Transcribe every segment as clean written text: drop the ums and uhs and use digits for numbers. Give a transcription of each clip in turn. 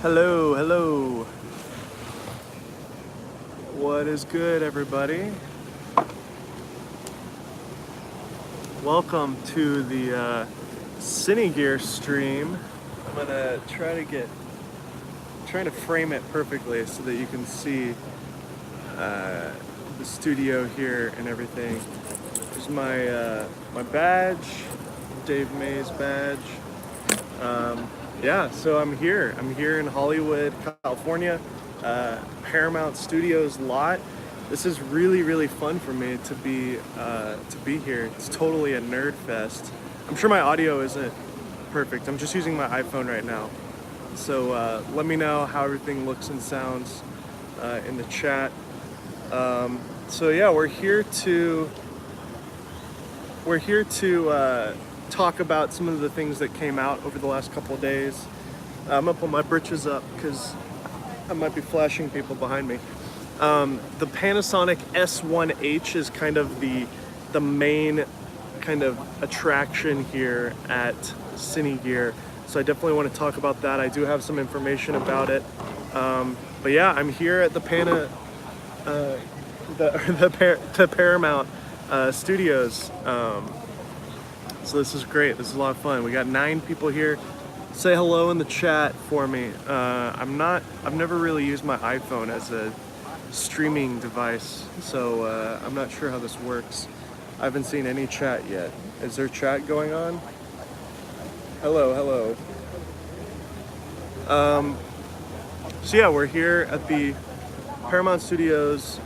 Hello, hello. What is good, everybody? Welcome to the Cinegear stream. I'm gonna trying to frame it perfectly so that you can see the studio here and everything. Here's my my badge, Dave May's badge. Yeah, so I'm here. I'm here in Hollywood, California, Paramount Studios lot. This is really fun for me to be here. It's totally a nerd fest. I'm sure my audio isn't perfect. I'm just using my iPhone right now. So let me know how everything looks and sounds in the chat. So yeah, we're here to talk about some of the things that came out over the last couple of days. I'm gonna put my britches up because I might be flashing people behind me. The Panasonic S1H is kind of the main kind of attraction here at Cinegear. So I definitely want to talk about that. I do have some information about it. But yeah, I'm here at the Paramount Studios. So this is great. This is a lot of fun. We got 9 people here. Say hello in the chat for me. I've never really used my iPhone as a streaming device, so I'm not sure how this works. I haven't seen any chat yet. Is there chat going on? Hello. So yeah, we're here at the Paramount Studios.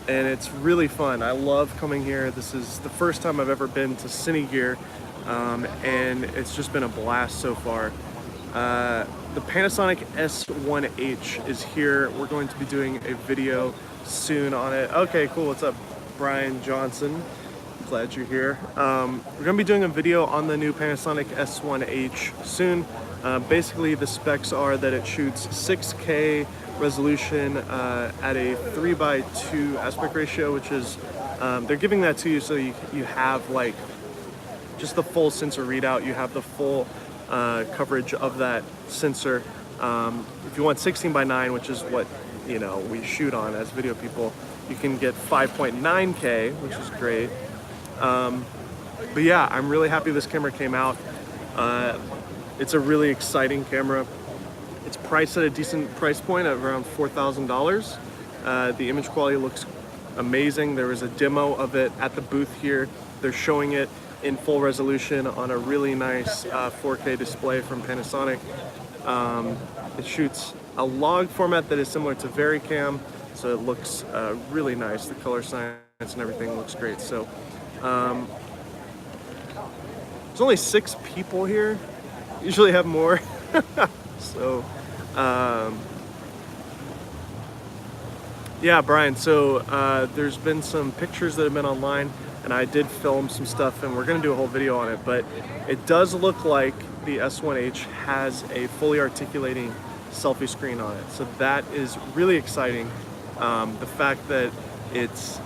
And it's really fun. I love coming here. This is the first time I've ever been to Cinegear, and it's just been a blast so far. The Panasonic S1H is here. We're going to be doing a video soon on it. Okay, cool. What's up, Brian Johnson? Glad you're here. We're going to be doing a video on the new Panasonic S1H soon. Basically, the specs are that it shoots 6K resolution at a 3:2 aspect ratio, which is they're giving that to you so you have like just the full sensor readout. You have the full coverage of that sensor. If you want 16:9, which is what we shoot on as video people, you can get 5.9K, which is great. But yeah, I'm really happy this camera came out. It's a really exciting camera. It's priced at a decent price point at around $4,000. The image quality looks amazing. There was a demo of it at the booth here. They're showing it in full resolution on a really nice 4K display from Panasonic. It shoots a log format that is similar to VariCam, so it looks really nice. The color science and everything looks great. So there's only 6 people here. Usually have more. So yeah, Brian, so there's been some pictures that have been online, and I did film some stuff, and we're going to do a whole video on it, but it does look like the S1H has a fully articulating selfie screen on it, so that is really exciting. The fact that it's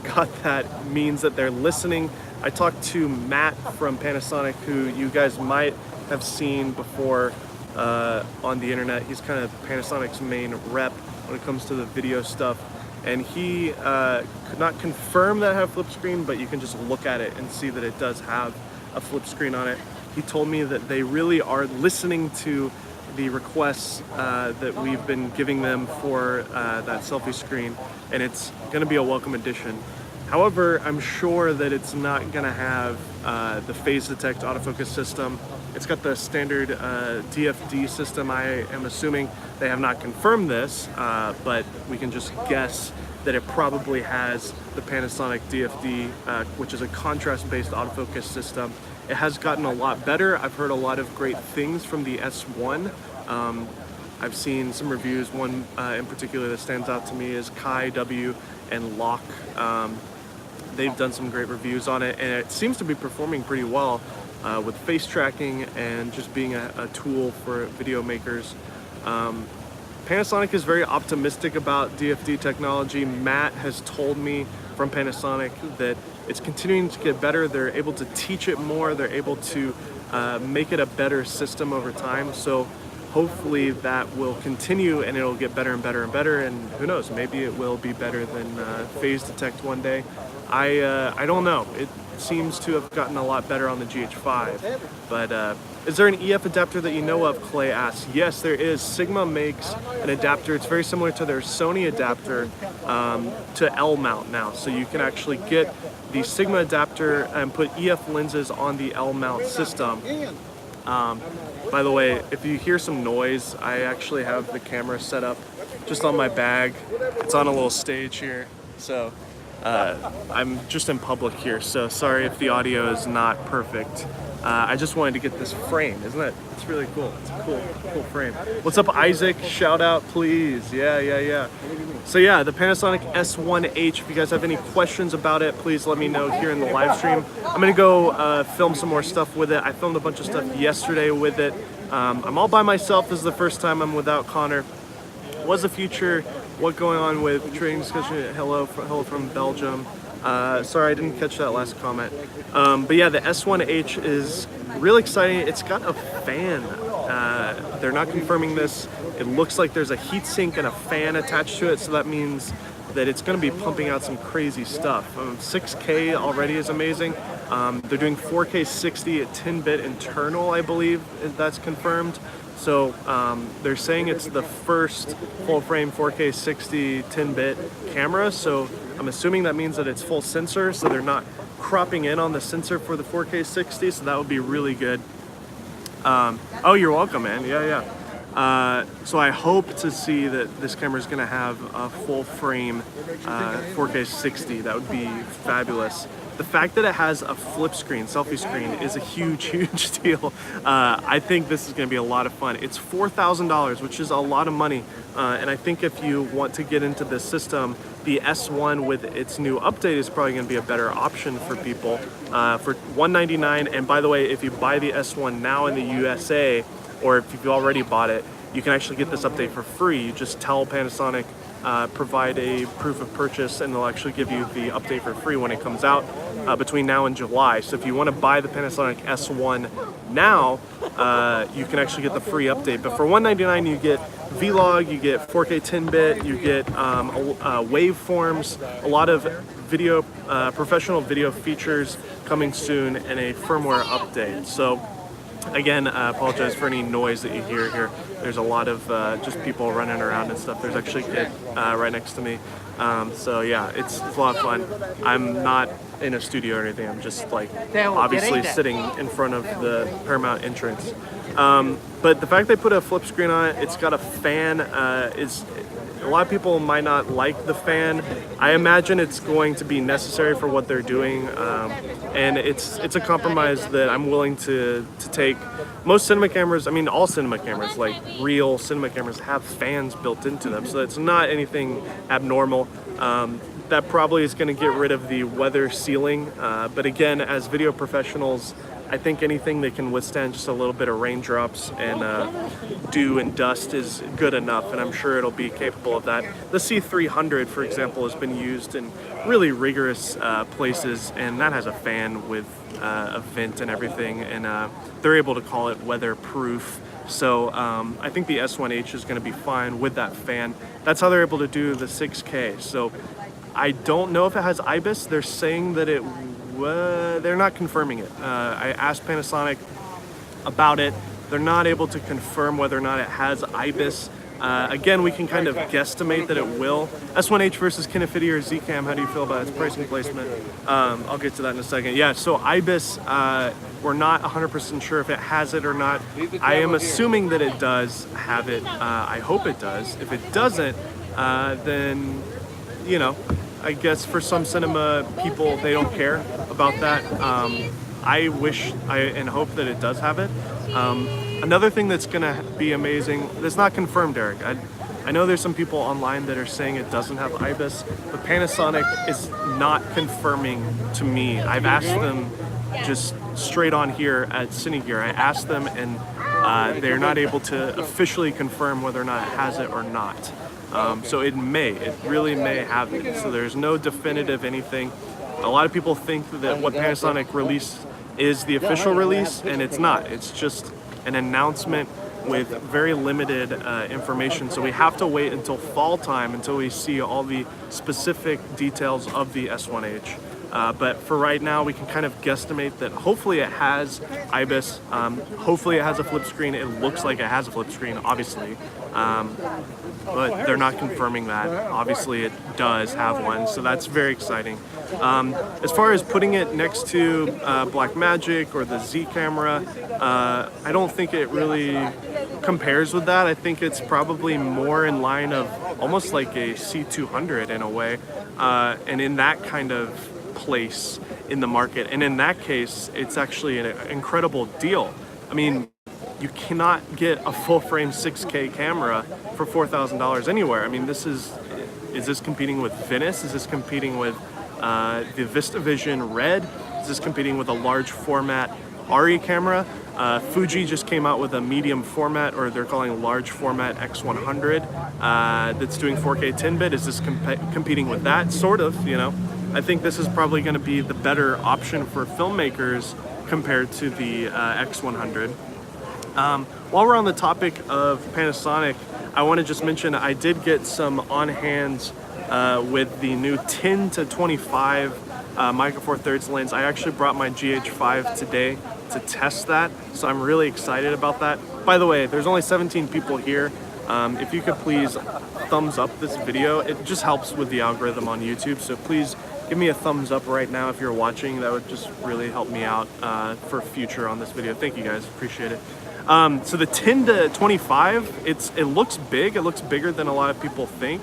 got that means that they're listening. I talked to Matt from Panasonic, who you guys might have seen before on the internet. He's kind of Panasonic's main rep when it comes to the video stuff, and he could not confirm that it had flip screen, but you can just look at it and see that it does have a flip screen on it. He told me that they really are listening to the requests that we've been giving them for that selfie screen, and it's going to be a welcome addition. However, I'm sure that it's not going to have the phase detect autofocus system. It's got the standard DFD system. I am assuming they have not confirmed this, but we can just guess that it probably has the Panasonic DFD, which is a contrast-based autofocus system. It has gotten a lot better. I've heard a lot of great things from the S1. I've seen some reviews. One in particular that stands out to me is Kai W and Locke. They've done some great reviews on it, and it seems to be performing pretty well with face tracking and just being a tool for video makers. Panasonic is very optimistic about DFD technology. Matt has told me from Panasonic that it's continuing to get better. They're able to teach it more. They're able to make it a better system over time. So hopefully that will continue and it'll get better and better and better, and who knows, maybe it will be better than phase detect one day. I don't know. It seems to have gotten a lot better on the GH5, but is there an EF adapter that you know of? Clay asks. Yes, there is. Sigma makes an adapter. It's very similar to their Sony adapter to L mount now, so you can actually get the Sigma adapter and put EF lenses on the L mount system. By the way, if you hear some noise, I actually have the camera set up just on my bag. It's on a little stage here, so I'm just in public here, so sorry if the audio is not perfect. I just wanted to get this frame, isn't it? It's really cool. It's a cool frame. What's up, Isaac? Shout out, please. Yeah. So yeah, the Panasonic S1H. If you guys have any questions about it, please let me know here in the live stream. I'm gonna go film some more stuff with it. I filmed a bunch of stuff yesterday with it. I'm all by myself. This is the first time I'm without Connor. What's the future? What going on with trading discussion? Hello from Belgium. Sorry, I didn't catch that last comment. But yeah, the S1H is really exciting. It's got a fan. They're not confirming this. It looks like there's a heatsink and a fan attached to it, so that means that it's going to be pumping out some crazy stuff. 6K already is amazing. They're doing 4K 60 at 10-bit internal, I believe that's confirmed. So they're saying it's the first full-frame 4K 60 10-bit camera, so I'm assuming that means that it's full sensor, so they're not cropping in on the sensor for the 4K 60, so that would be really good. Oh, you're welcome, man. Yeah. So I hope to see that this camera is going to have a full-frame 4K 60. That would be fabulous. The fact that it has a flip screen, selfie screen, is a huge deal. I think this is going to be a lot of fun. It's $4,000, which is a lot of money. And I think if you want to get into this system, the S1 with its new update is probably going to be a better option for people for $199. And by the way, if you buy the S1 now in the USA, or if you've already bought it, you can actually get this update for free. You just tell Panasonic, provide a proof of purchase, and they'll actually give you the update for free when it comes out between now and July. So if you want to buy the Panasonic S1 now, you can actually get the free update. But for $199, you get Vlog, you get 4K 10-bit, you get waveforms, a lot of video, professional video features coming soon, and a firmware update. So again, I apologize for any noise that you hear here. There's a lot of just people running around and stuff. There's actually a kid right next to me. So yeah, it's a lot of fun. I'm not in a studio or anything. I'm just like obviously sitting in front of the Paramount entrance. But the fact they put a flip screen on it, it's got a fan. A lot of people might not like the fan. I imagine it's going to be necessary for what they're doing, and it's a compromise that I'm willing to take. Most cinema cameras, I mean all cinema cameras, like real cinema cameras, have fans built into them, so it's not anything abnormal. That probably is going to get rid of the weather sealing, but again, as video professionals, I think anything that can withstand just a little bit of raindrops and dew and dust is good enough, and I'm sure it'll be capable of that. The C300, for example, has been used in really rigorous places, and that has a fan with a vent and everything, and they're able to call it weatherproof. So I think the S1H is going to be fine with that fan. That's how they're able to do the 6K. So I don't know if it has Ibis. They're saying that they're not confirming it. I asked Panasonic about it. They're not able to confirm whether or not it has Ibis. Again, we can kind of guesstimate that it will. S1H versus Kinefity or Zcam, how do you feel about its pricing placement? I'll get to that in a second. Yeah, so Ibis, we're not 100% sure if it has it or not. I am assuming that it does have it. I hope it does. If it doesn't, then, you know, I guess for some cinema people, they don't care about that. I wish and hope that it does have it. Another thing that's gonna be amazing, that's not confirmed, Eric. I know there's some people online that are saying it doesn't have Ibis, but Panasonic is not confirming to me. I've asked them just straight on here at Cinegear. I asked them, and they're not able to officially confirm whether or not it has it or not. So it really may have it. So there's no definitive anything. A lot of people think that what Panasonic released is the official release, and it's not. It's just an announcement with very limited information. So we have to wait until fall time until we see all the specific details of the S1H. But for right now, we can kind of guesstimate that hopefully it has Ibis. Hopefully it has a flip screen. It looks like it has a flip screen, obviously. But they're not confirming that. Obviously it does have one, so that's very exciting. As far as putting it next to Blackmagic or the Z camera, I don't think it really compares with that. I think it's probably more in line of almost like a C200 in a way, and in that kind of place in the market. And in that case, it's actually an incredible deal. I mean, you cannot get a full frame 6K camera for $4,000 anywhere. I mean, is this competing with Venice? Is this competing with the VistaVision Red? Is this competing with a large format ARRI camera? Fuji just came out with a medium format, or they're calling large format X100, that's doing 4K 10-bit. Is this competing with that? Sort of, you know. I think this is probably going to be the better option for filmmakers compared to the X100. While we're on the topic of Panasonic, I want to just mention I did get some on hands with the new 10 to 25 Micro Four Thirds lens. I actually brought my GH5 today to test that, so I'm really excited about that. By the way, there's only 17 people here. If you could please thumbs up this video, it just helps with the algorithm on YouTube, so please give me a thumbs up right now if you're watching. That would just really help me out for future on this video. Thank you guys, appreciate it. So the 10 to 25, it looks big. It looks bigger than a lot of people think,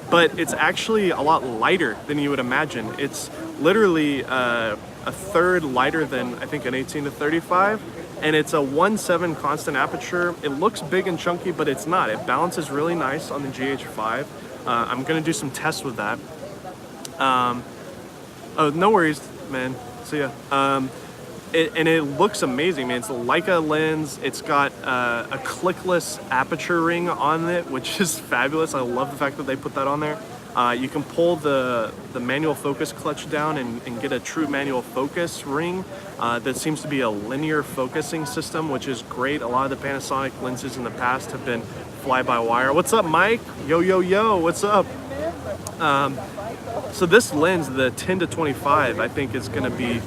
but it's actually a lot lighter than you would imagine. It's literally a third lighter than I think an 18 to 35, and it's a 1.7 constant aperture. It looks big and chunky, but it's not. It balances really nice on the GH5. I'm gonna do some tests with that. Oh, no worries, man. See ya. And it looks amazing, man. It's a Leica lens. It's got a clickless aperture ring on it, which is fabulous. I love the fact that they put that on there. You can pull the manual focus clutch down and get a true manual focus ring that seems to be a linear focusing system, which is great. A lot of the Panasonic lenses in the past have been fly-by-wire. What's up, Mike? Yo, yo, yo, what's up? So this lens, the 10 to 25, I think is going to be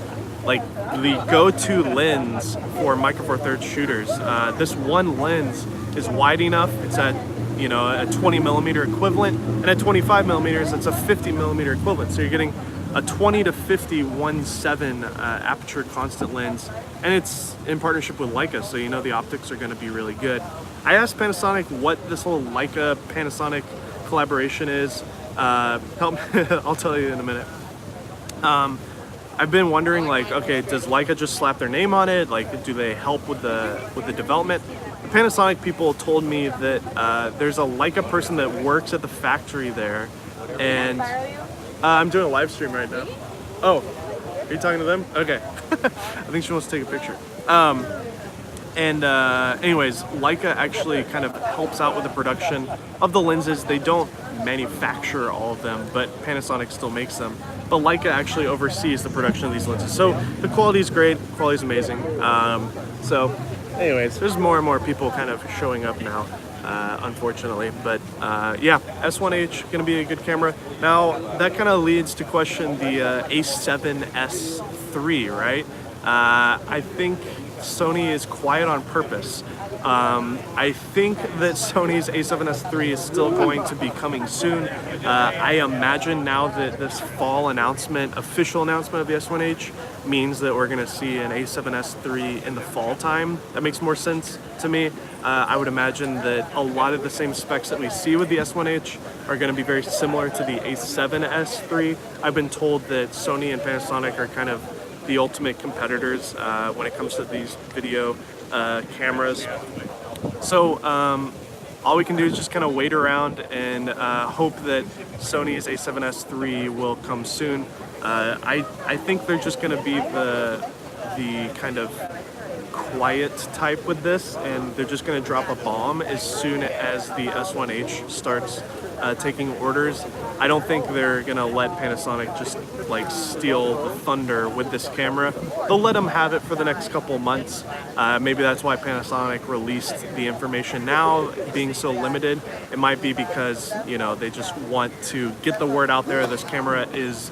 like the go-to lens for Micro Four Thirds shooters. This one lens is wide enough. It's at, you know, a 20 millimeter equivalent, and at 25 millimeters, it's a 50 millimeter equivalent. So you're getting a 20 to 50 1.7 aperture constant lens, and it's in partnership with Leica, so you know the optics are going to be really good. I asked Panasonic what this whole Leica Panasonic collaboration is. Help me, I'll tell you in a minute. I've been wondering, like, okay, does Leica just slap their name on it? Like, do they help with the development? The Panasonic people told me that there's a Leica person that works at the factory there, and I'm doing a live stream right now. Oh, are you talking to them? Okay. I think she wants to take a picture. Anyways, Leica actually kind of helps out with the production of the lenses. They don't manufacture all of them, but Panasonic still makes them. But Leica actually oversees the production of these lenses. So the quality is great, quality is amazing. So anyways, there's more and more people kind of showing up now, unfortunately. But yeah, S1H, gonna be a good camera. Now, that kind of leads to question the A7S III, right? I think Sony is quiet on purpose. I think that Sony's A7S III is still going to be coming soon. I imagine now that this fall announcement, official announcement of the S1H, means that we're going to see an A7S III in the fall time. That makes more sense to me. I would imagine that a lot of the same specs that we see with the S1H are going to be very similar to the A7S III. I've been told that Sony and Panasonic are kind of the ultimate competitors when it comes to these video cameras. So all we can do is just kind of wait around and hope that Sony's A7S III will come soon. I think they're just going to be the kind of quiet type with this, and they're just going to drop a bomb as soon as the S1H starts taking orders. I don't think they're going to let Panasonic just like steal the thunder with this camera. They'll let them have it for the next couple months. Maybe that's why Panasonic released the information now, being so limited. It might be because, you know, they just want to get the word out there. This camera is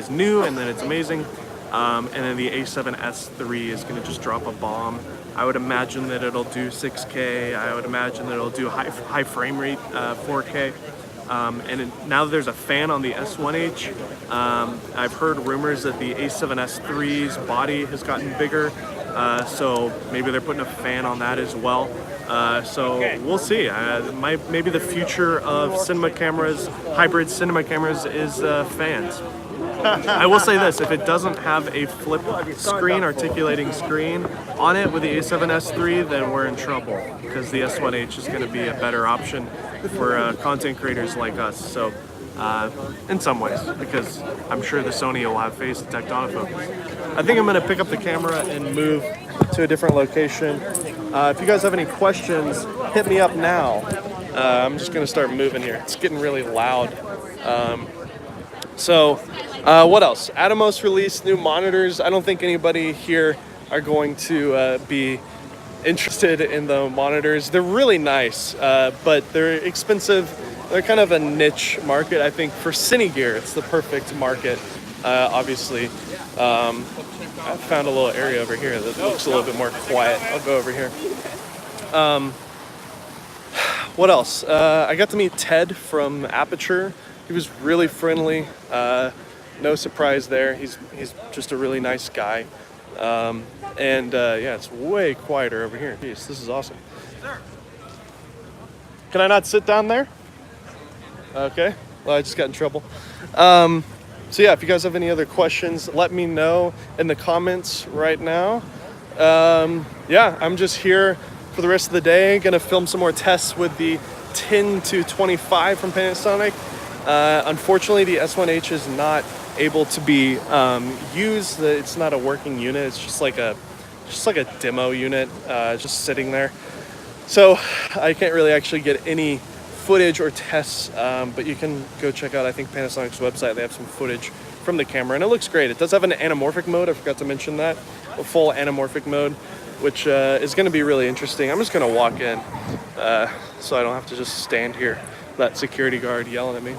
new, and then it's amazing. And then the A7S3 is going to just drop a bomb. I would imagine that it'll do 6K. I would imagine that it'll do high frame rate 4K. Now that there's a fan on the S1H, I've heard rumors that the A7S3's body has gotten bigger. So maybe they're putting a fan on that as well. So we'll see. Maybe the future of cinema cameras, hybrid cinema cameras, is fans. I will say this, if it doesn't have a flip screen, articulating screen on it with the A7S3, then we're in trouble, because the S1H is going to be a better option for content creators like us. So in some ways, because I'm sure the Sony will have phase detect autofocus. I think I'm going to pick up the camera and move to a different location. If you guys have any questions, hit me up now. I'm just going to start moving here. It's getting really loud. What else? Atomos released new monitors. I don't think anybody here are going to be interested in the monitors. They're really nice, but they're expensive. They're kind of a niche market. I think for Cinegear, it's the perfect market, obviously. I found a little area over here that looks a little bit more quiet. I'll go over here. What else? I got to meet Ted from Aperture. He was really friendly. No surprise there. He's just a really nice guy. Yeah, it's way quieter over here. Jeez, this is awesome. Can I not sit down there? Okay. Well, I just got in trouble. So yeah, if you guys have any other questions, let me know in the comments right now. Yeah, I'm just here for the rest of the day. Gonna film some more tests with the 10 to 25 from Panasonic. Unfortunately, the S1H is not able to be used. It's not a working unit. It's just like a demo unit, just sitting there. So I can't really actually get any footage or tests, but you can go check out, I think, Panasonic's website. They have some footage from the camera, and it looks great. It does have an anamorphic mode. I forgot to mention that. A full anamorphic mode, which is going to be really interesting. I'm just going to walk in so I don't have to just stand here, that security guard yelling at me.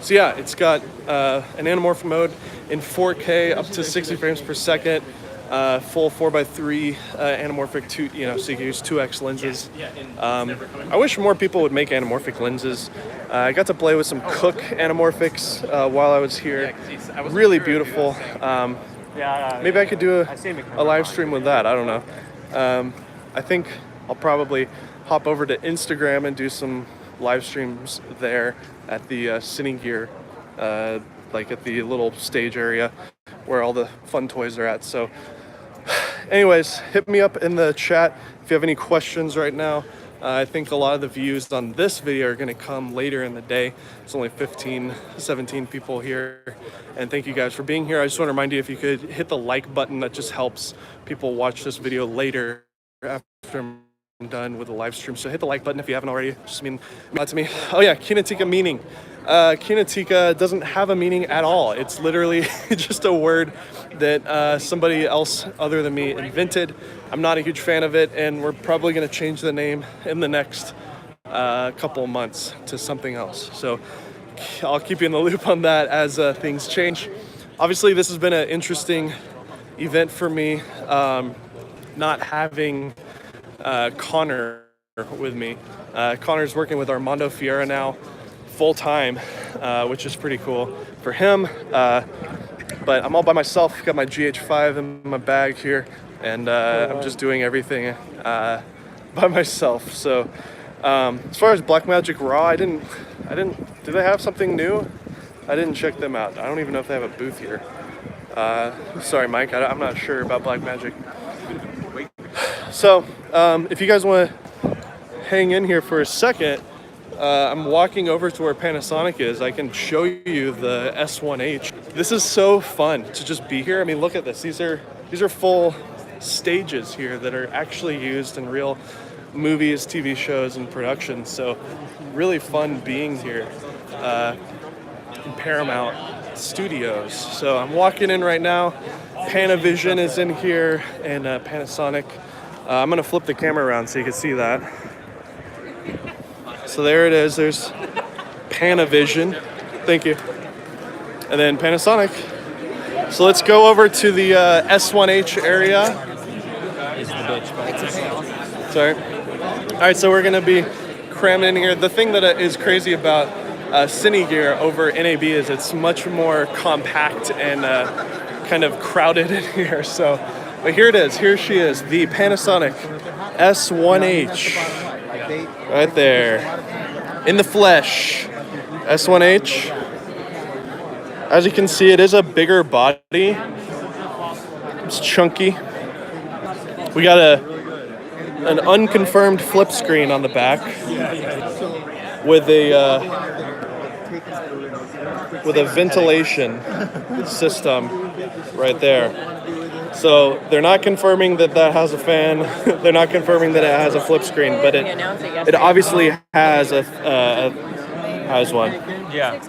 So yeah, it's got an anamorphic mode in 4K up to 60 frames per second, full 4x3 anamorphic, so you can use 2x lenses. I wish more people would make anamorphic lenses. I got to play with some Cook anamorphics while I was here. Really beautiful. Maybe I could do a live stream with that. I don't know. I think I'll probably hop over to Instagram and do some live streams there at the Cinegear, like at the little stage area where all the fun toys are at. So anyways, hit me up in the chat if you have any questions right now. I think a lot of the views on this video are going to come later in the day. It's only 17 people here. And thank you guys for being here. I just want to remind you, if you could hit the like button, that just helps people watch this video later after I'm done with the live stream. So hit the like button if you haven't already. Just mean a lot to me. Oh yeah, Kinatika meaning. Kinatika doesn't have a meaning at all. It's literally just a word that somebody else other than me invented. I'm not a huge fan of it, and we're probably going to change the name in the next couple months to something else. So I'll keep you in the loop on that as things change. Obviously, this has been an interesting event for me, not having Connor with me. Connor's working with Armando Fiera now full time, which is pretty cool for him. But I'm all by myself. Got my GH5 in my bag here, and I'm just doing everything by myself. So as far as Blackmagic Raw, do they have something new? I didn't check them out. I don't even know if they have a booth here. Sorry, Mike, I'm not sure about Blackmagic. So if you guys want to hang in here for a second, I'm walking over to where Panasonic is. I can show you the S1H. This is so fun to just be here. I mean, look at this. These are full stages here that are actually used in real movies, TV shows, and productions. So really fun being here in Paramount Studios. So I'm walking in right now. Panavision is in here, and Panasonic. I'm gonna flip the camera around so you can see that. So there it is. There's Panavision. Thank you. And then Panasonic. So let's go over to the S1H area. Sorry. All right, so we're gonna be cramming in here. The thing that is crazy about Cinegear over NAB is it's much more compact and kind of crowded in here. So, but here it is. Here she is, the Panasonic S1H, right there, in the flesh. S1H. As you can see, it is a bigger body. It's chunky. We got an unconfirmed flip screen on the back with a ventilation system right there. So they're not confirming that has a fan. They're not confirming that it has a flip screen, but it obviously has has one. Yeah.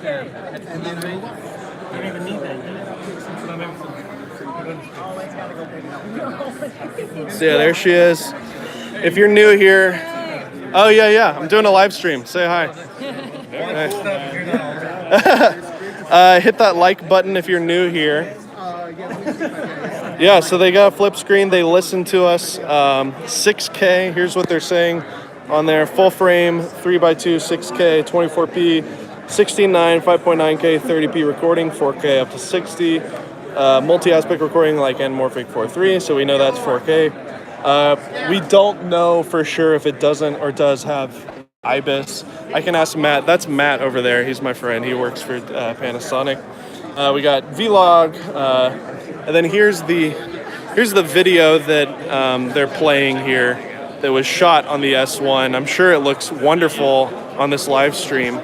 So yeah, there she is. If you're new here, oh yeah, I'm doing a live stream. Say hi. Hit that like button if you're new here. Yeah, so they got a flip screen. They listen to us. 6K. Here's what they're saying on there: full frame, 3x2, 6K, 24p, 16:9, 5.9K, 30p recording, 4K up to 60. Multi-aspect recording like anamorphic 4.3, so we know that's 4K. We don't know for sure if it doesn't or does have Ibis. I can ask Matt. That's Matt over there. He's my friend. He works for Panasonic. We got Vlog, and then here's the video that they're playing here that was shot on the S1. I'm sure it looks wonderful on this live stream.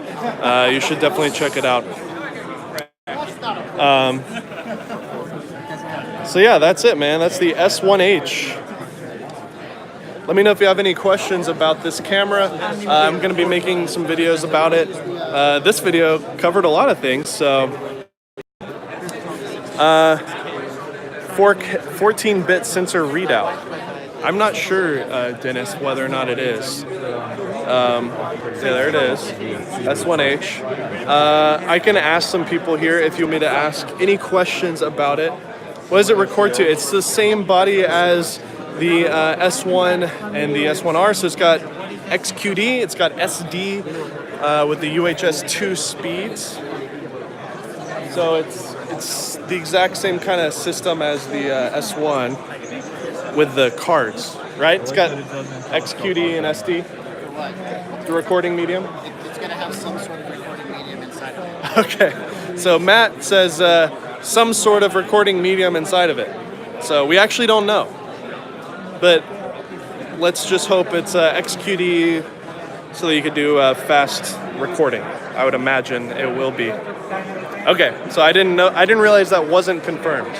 You should definitely check it out. So yeah, that's it, man. That's the S1H. Let me know if you have any questions about this camera. I'm going to be making some videos about it. This video covered a lot of things, so 14-bit sensor readout. I'm not sure, Dennis, whether or not it is. Yeah, there it is. S1H. I can ask some people here if you want me to ask any questions about it. What does it record to? It's the same body as the S1 and the S1R, so it's got XQD, it's got SD with the UHS-2 speeds. So it's the exact same kind of system as the S1 with the cards, right? It's got XQD and SD, the recording medium. It's going to have some sort of recording medium inside of it. Okay, so Matt says some sort of recording medium inside of it. So we actually don't know, but let's just hope it's XQD so that you could do fast recording. I would imagine it will be. Okay, so I didn't realize that wasn't confirmed.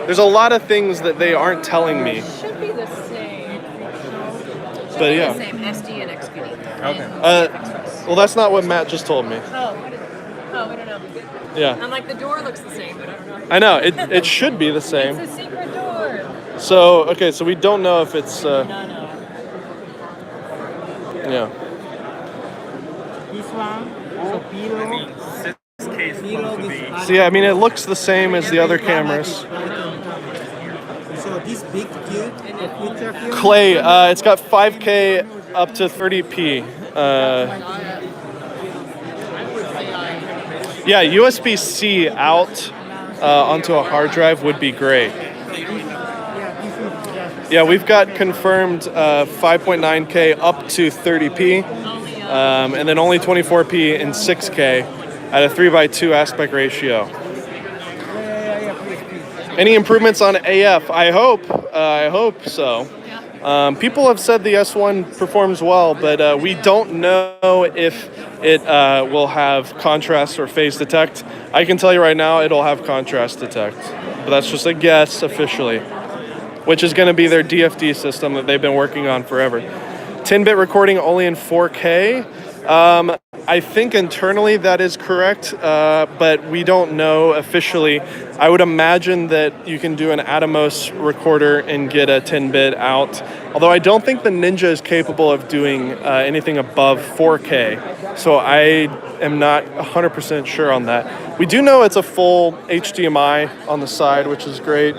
There's a lot of things that they aren't telling me. It should be the same. But yeah. The same SD and XQD. Okay. Well, that's not what Matt just told me. Oh, we don't know. Yeah. I'm like, the door looks the same, but I don't know. I know, it should be the same. It's a secret door. So, okay, so we don't know if it's, No. yeah. This one, so below. So yeah, I mean, it looks the same as the other cameras. So this big cube, the future cube. Clay, it's got 5K up to 30p. Yeah, USB-C out onto a hard drive would be great. Yeah, we've got confirmed 5.9K up to 30p, and then only 24p in 6K at a 3:2 aspect ratio. Any improvements on AF? I hope so. People have said the S1 performs well, but we don't know if it will have contrast or phase detect. I can tell you right now, it'll have contrast detect, but that's just a guess officially. which is going to be their DFD system that they've been working on forever. 10-bit recording only in 4K. I think internally that is correct, but we don't know officially. I would imagine that you can do an Atomos recorder and get a 10-bit out, although I don't think the Ninja is capable of doing anything above 4K, so I am not 100% sure on that. We do know it's a full HDMI on the side, which is great.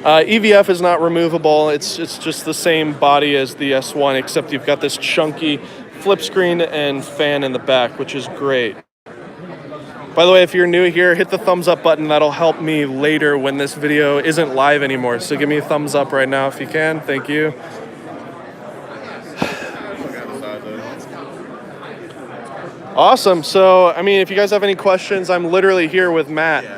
EVF is not removable. It's just the same body as the S1, except you've got this chunky flip screen and fan in the back, which is great. By the way, if you're new here, hit the thumbs up button. That'll help me later when this video isn't live anymore. So give me a thumbs up right now if you can. Thank you. Awesome. So, I mean, if you guys have any questions, I'm literally here with Matt.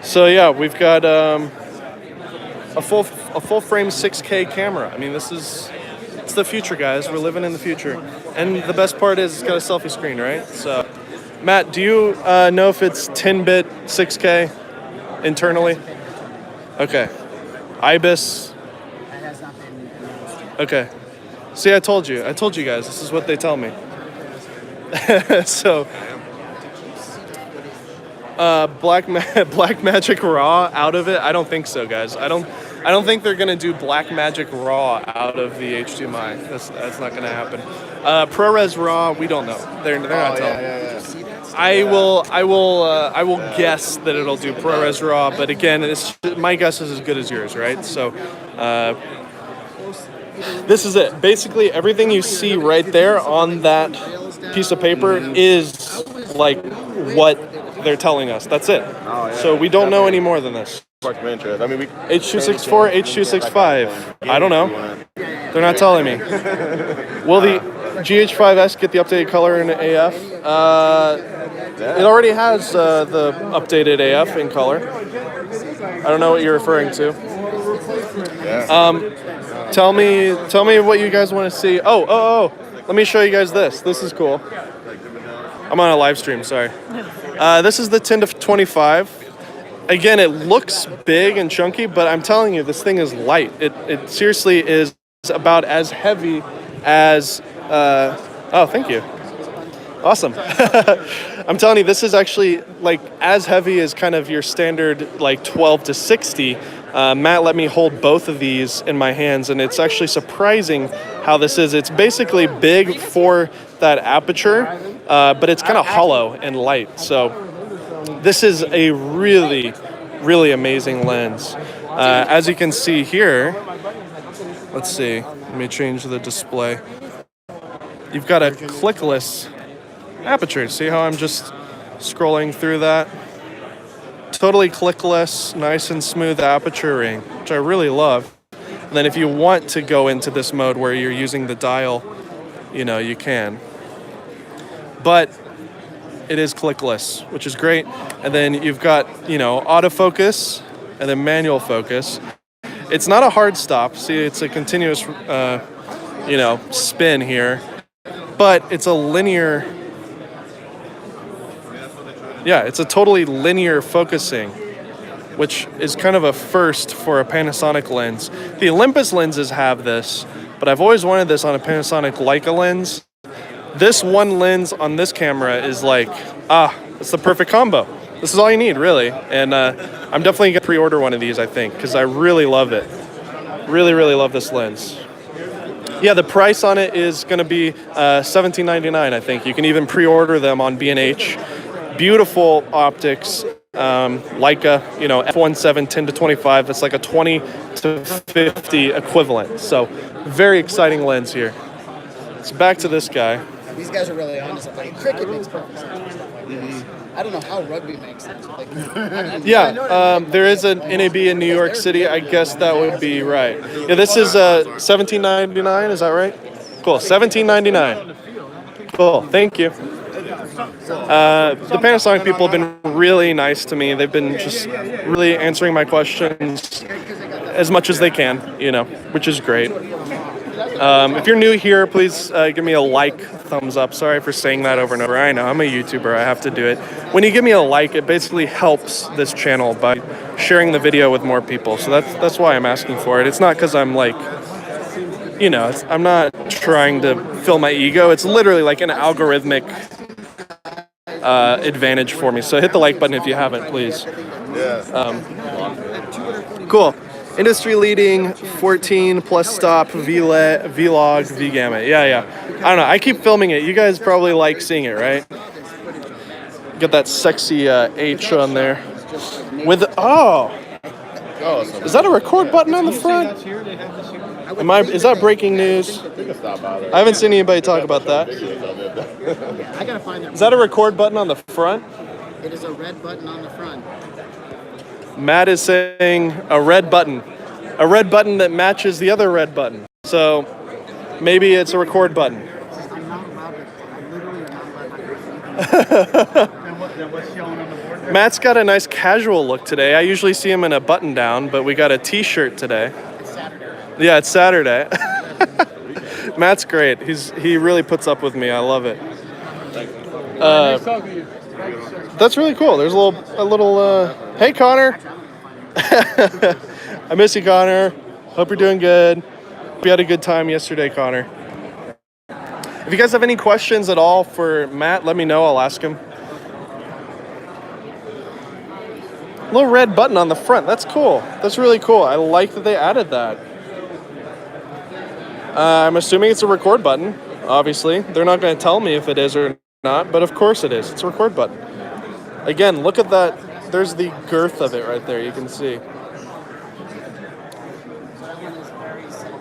So yeah, we've got a full frame 6K camera. I mean, it's the future, guys. We're living in the future, and the best part is it's got a selfie screen, right? So, Matt, do you know if it's 10-bit 6K internally? Okay. Ibis. Okay. See, I told you guys. This is what they tell me. So. Black Magic Raw out of it? I don't think so, guys. I don't think they're gonna do Black Magic Raw out of the HDMI. That's not gonna happen. ProRes Raw, we don't know. They're not telling. I will guess that it'll do ProRes Raw, but again, my guess is as good as yours, right? So, this is it. Basically, everything you see right there on that piece of paper is like what they're telling us. That's it. Oh, yeah. So we don't know any more than this. I mean, H.264, H.265. I don't know. They're not telling me. Will the GH5S get the updated color in AF? It already has the updated AF in color. I don't know what you're referring to. Tell me what you guys want to see. Oh. Let me show you guys this. This is cool. I'm on a live stream, sorry. This is the 10 to 25. Again, it looks big and chunky, but I'm telling you, this thing is light. It seriously is about as heavy as... oh, thank you. Awesome. I'm telling you, this is actually like as heavy as kind of your standard like 12 to 60. Matt let me hold both of these in my hands, and it's actually surprising how this is. It's basically big for that aperture, but it's kind of hollow and light. So this is a really, really amazing lens. As you can see here, let's see, let me change the display. You've got a clickless aperture. See how I'm just scrolling through that? Totally clickless, nice and smooth aperture ring, which I really love. And then if you want to go into this mode where you're using the dial, you know, you can. But it is clickless, which is great. And then you've got, you know, autofocus and then manual focus. It's not a hard stop. See, it's a continuous, you know, spin here. But it's a linear... Yeah, it's a totally linear focusing, which is kind of a first for a Panasonic lens. The Olympus lenses have this, but I've always wanted this on a Panasonic Leica lens. This one lens on this camera is like, it's the perfect combo. This is all you need, really. And I'm definitely going to pre-order one of these, I think, because I really love it. Really, really love this lens. Yeah, the price on it is going to be $17.99, I think. You can even pre-order them on B&H. Beautiful optics, Leica, you know, f1.7 10 to 25. That's like a 20 to 50 equivalent. So very exciting lens here. So back to this guy. These guys are really on to something. Cricket makes perfect sense. I don't know how rugby makes sense. Like, there is an NAB in New York City. I guess that would be right. Yeah, this is $17.99. Is that right? Cool. $17.99. Cool. Thank you. The Panasonic people have been really nice to me. They've been just really answering my questions as much as they can, you know, which is great. If you're new here, please give me a like, thumbs up. Sorry for saying that over and over. I know, I'm a YouTuber. I have to do it. When you give me a like, it basically helps this channel by sharing the video with more people. So that's why I'm asking for it. It's not because I'm like, you know, I'm not trying to fill my ego. It's literally like an algorithmic advantage for me. So hit the like button if you haven't, please. Cool. Industry leading 14 plus stop vlog v gamut. Yeah. I don't know. I keep filming it. You guys probably like seeing it, right? Get that sexy H on there. With is that a record button on the front? Is that breaking news? I haven't seen anybody talk about that. I gotta find that. Is that a record button on the front? It is a red button on the front. Matt is saying a red button that matches the other red button. So maybe it's a record button. I'm not allowed to. I literally am not allowed to. Then what's showing on the board there? Matt's got a nice casual look today. I usually see him in a button down, but we got a t-shirt today. It's Saturday. Yeah, it's Saturday. Matt's great. He really puts up with me. I love it. That's really cool. There's a little. Hey, Connor. I miss you, Connor. Hope you're doing good. Hope you had a good time yesterday, Connor. If you guys have any questions at all for Matt, let me know. I'll ask him. Little red button on the front. That's cool. That's really cool. I like that they added that. I'm assuming it's a record button, obviously. They're not going to tell me if it is or not, but of course it is. It's a record button. Again, look at that. There's the girth of it right there. You can see.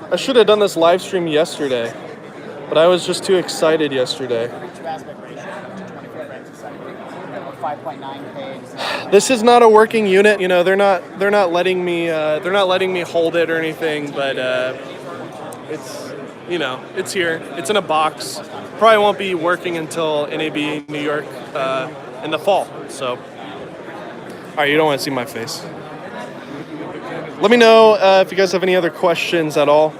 I should have done this live stream yesterday, but I was just too excited yesterday. 5.9K. This is not a working unit. You know, they're not letting me hold it or anything, but it's, you know, it's here. It's in a box. Probably won't be working until NAB New York in the fall. So, all right, you don't want to see my face. Let me know if you guys have any other questions at all.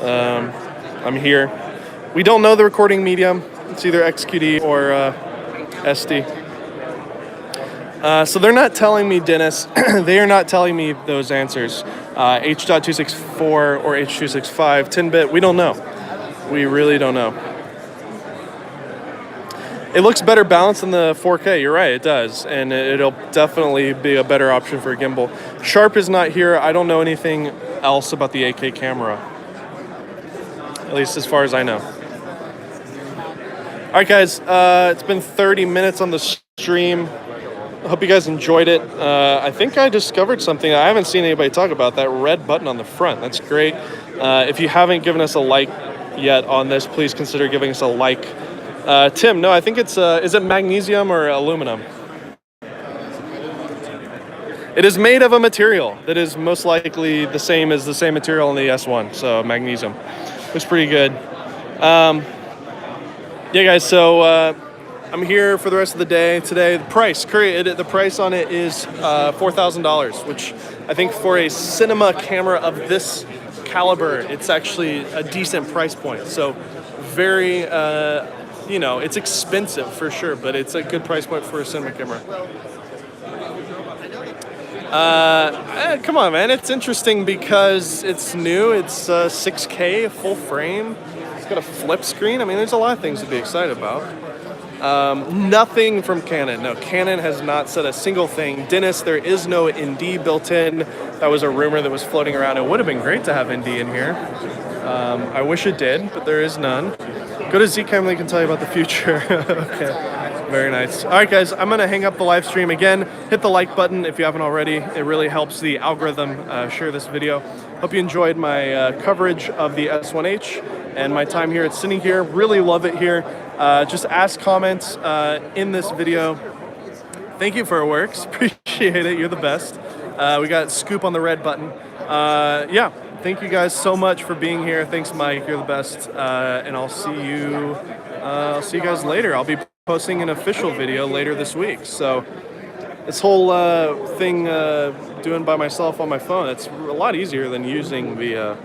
I'm here. We don't know the recording medium. It's either XQD or SD. So they're not telling me, Dennis. They are not telling me those answers. H.264 or H.265, 10-bit, we don't know. We really don't know. It looks better balanced than the 4K. You're right, it does. And it'll definitely be a better option for a gimbal. Sharp is not here. I don't know anything else about the 8K camera. At least as far as I know. All right, guys. It's been 30 minutes on the stream. I hope you guys enjoyed it. I think I discovered something. I haven't seen anybody talk about that red button on the front. That's great. If you haven't given us a like yet on this, please consider giving us a like. Tim, no, I think it's, is it magnesium or aluminum? It is made of a material that is most likely the same as the same material in the S1, so magnesium. It's pretty good. Yeah, guys, so I'm here for the rest of the day today. The price on it is $4,000, which I think for a cinema camera of this caliber, it's actually a decent price point. So very, you know, it's expensive for sure, but it's a good price point for a cinema camera. Come on, man. It's interesting because it's new. It's 6K, full frame. It's got a flip screen. I mean, there's a lot of things to be excited about. Nothing from Canon. No, Canon has not said a single thing. Dennis, there is no ND built in. That was a rumor that was floating around. It would have been great to have ND in here. I wish it did, but there is none. Go to Zcam, they can tell you about the future. Okay, very nice. All right, guys, I'm gonna hang up the live stream again. Hit the like button if you haven't already. It really helps the algorithm share this video. Hope you enjoyed my coverage of the S1H and my time here at Cinegear. Really love it here. Just ask comments in this video. Thank you for it works. Appreciate it. You're the best. We got Scoop on the red button. Yeah. Thank you guys so much for being here. Thanks, Mike. You're the best. And I'll see you guys later. I'll be posting an official video later this week. So this whole thing doing by myself on my phone, it's a lot easier than using the